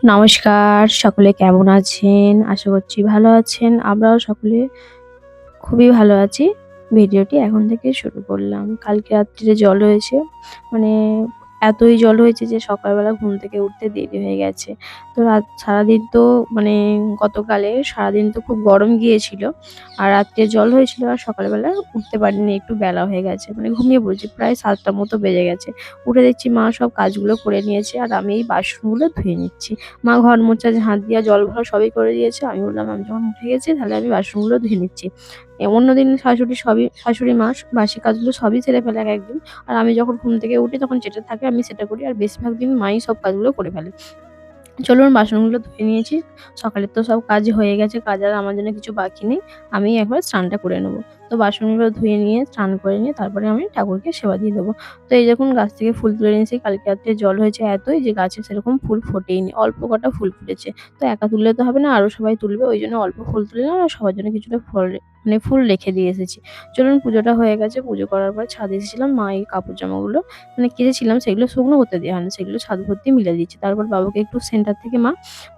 নমস্কার, সকলে কেমন আছেন? আশা করছি ভালো আছেন। আমরাও সকলে খুবই ভালো আছি। ভিডিওটি এখন থেকে শুরু করলাম। কালকে রাত্রিরে জল হয়েছে। মানে এতই জল হয়েছে যে সকালবেলা ঘুম থেকে উঠতে দেরি হয়ে গেছে। তো সারাদিন তো মানে গতকালে সারাদিন তো খুব গরম গিয়েছিল। আর রাত্রে জল হয়েছিল আর সকালবেলা উঠতে পারিনি, একটু বেলা হয়ে গেছে। মানে ঘুমিয়ে পড়েছি। প্রায় ৭ঃ০০ মতো বেজে গেছে। উঠে দেখছি মা সব কাজগুলো করে নিয়েছে আর আমি এই বাসনগুলো ধুয়ে নিচ্ছি। মা ঘর মোছা, ঝাঁট দেওয়া, জল ভরা সবই করে দিয়েছে। আমি বললাম আমি যখন উঠে গেছি তাহলে আমি বাসনগুলো ধুয়ে নিচ্ছি। অন্যদিন শাশুড়ি মা বাসি কাজগুলো সবই সেরে ফেলে এক একদিন। আর আমি যখন ঘুম থেকে উঠি তখন যেটা থাকে আমি সেটা করি। আর বেশিরভাগ দিন মাই সব কাজগুলো করে ফেলে। চলুন বাসনগুলো ধুয়ে নিয়েছি। সকালের তো সব কাজ হয়ে গেছে। কাজ আর আমার জন্য কিছু বাকি নেই। আমি একবার স্নানটা করে নেব। তো বাসনগুলো ধুয়ে নিয়ে স্নান করে নিয়ে তারপরে আমি ঠাকুরকে সেবা দিয়ে দেবো। তো এই দেখুন গাছ থেকে ফুল তুলে এনেছি। কালকে রাত্রে জল হয়েছে এতই যে গাছে সেরকম ফুল ফোটেইনি। অল্প কটা ফুল ফুটেছে। তো একা তুললে তো হবে না, আরো সবাই তুলবে। ওইজন্য অল্প ফুল তুললাম আর সবার জন্য কিছুটা ফুল রেখে দিয়ে এসেছি। চলুন পুজোটা হয়ে গেছে। পুজো করার পর ছাদে এসেছিলাম। মা এই কাপড় জামাগুলো কেচেছিলাম সেগুলো শুকনো করতে দেওয়া হয়নি। সেগুলো ছাদ ভর্তি মিলে দিচ্ছি। তারপর বাবুকে একটু সেন্টার থেকে মা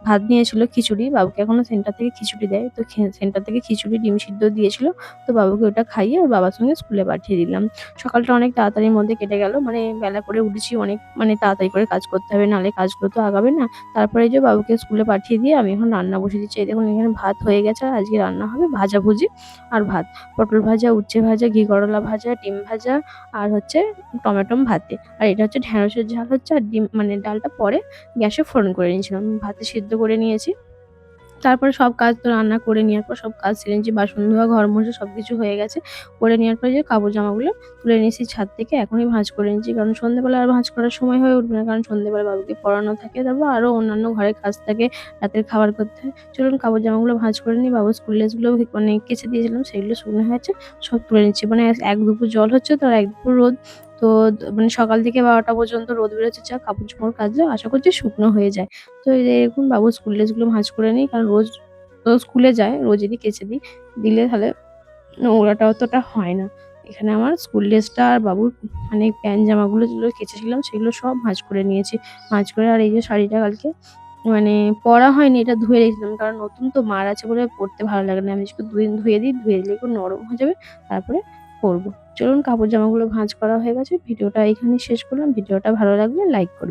ভাত নিয়েছিল খিচুড়ি। বাবুকে এখনো সেন্টার থেকে খিচুড়ি দেয়। তো সেন্টার থেকে খিচুড়ি, ডিম সিদ্ধ দিয়েছিল। তো বাবুকে ওটা খাইয়ে ওর বাবার সঙ্গে স্কুলে পাঠিয়ে দিলাম। সকালটা অনেক তাড়াতাড়ির মধ্যে কেটে গেল। বেলা করে উঠেছি অনেক, তাড়াতাড়ি করে কাজ করতে হবে, নাহলে কাজগুলো তো আগাবে না। তারপরে এই যে বাবুকে স্কুলে পাঠিয়ে দিয়ে আমি এখন রান্না বসিয়ে দিচ্ছি। এই দেখুন এখানে ভাত হয়ে গেছে আর আজকে রান্না হবে ভাজাভুজি আর ভাত। পটল ভাজা, উচ্ছে ভাজা, ঘি করলা ভাজা, ডিম ভাজা আর হচ্ছে টমেটো ভাতে। আর এটা হচ্ছে ঢেঁড়সের ঝাল হচ্ছে, আর ডিম ডালটা পরে গ্যাসে ফোড়ন করে নিয়েছিলাম। ভাতে সিদ্ধ করে নিয়েছি। তারপরে সব কাজ তো রান্না করে নেওয়ার পর সব কাজ সেরে নিয়েছি। বাসন ধোয়া, ঘর মোছা সবকিছু হয়ে গেছে। করে নেওয়ার পর যে কাপড় জামাগুলো তুলে নিয়েছি ছাদ থেকে। এখনই ভাঁজ করে নিচ্ছি। কারণ সন্ধ্যেবেলা আর ভাঁজ করার সময় হয়ে উঠবে না। কারণ সন্ধ্যেবেলা বাবুকে পড়ানো থাকে। তারপর আরো অন্যান্য ঘরের কাজ থাকে। রাতের খাবার করতে হয়। চলুন কাপড় জামাগুলো ভাঁজ করে নিই। বাবুর স্কুল ড্রেসগুলো কেচে দিয়েছিলাম। সেগুলো শুকনো হয়ে আছে। সব তুলে নিচ্ছি। এক দুপুর জল হচ্ছে তো আর এক দুপুর রোদ। তো সকাল থেকে ১২টা পর্যন্ত রোদ বেরোচ্ছে, যা কাপড়-চোপড় কাচলে আশা করছি শুকনো হয়ে যায়। তো এই যে এরকম বাবুর স্কুল ড্রেসগুলো ভাঁজ করে নিই। কারণ রোজ তো স্কুলে যায়, রোজেরই কেচে দিই। দিলে তাহলে নোংরাটা অতটা হয় না। এখানে আমার স্কুল ড্রেসটা আর বাবুর প্যান্ট জামাগুলো যেগুলো কেচেছিলাম সেগুলো সব ভাঁজ করে নিয়েছি। ভাঁজ করে আর এই যে শাড়িটা কালকে মানে পরা হয়নি, এটা ধুয়ে রেখেছিলাম। কারণ নতুন তো মার আছে বলে পরতে ভালো লাগে না। আমি একটু ২ দিন ধুয়ে দিই। ধুয়ে দিলে একটু নরম হয়ে যাবে। তারপরে পরবো। চলুন কাপড় জামাগুলো ভাঁজ করা হয়ে গেছে। ভিডিওটা এখানেই শেষ করলাম। ভিডিওটা ভালো লাগলে লাইক করবেন।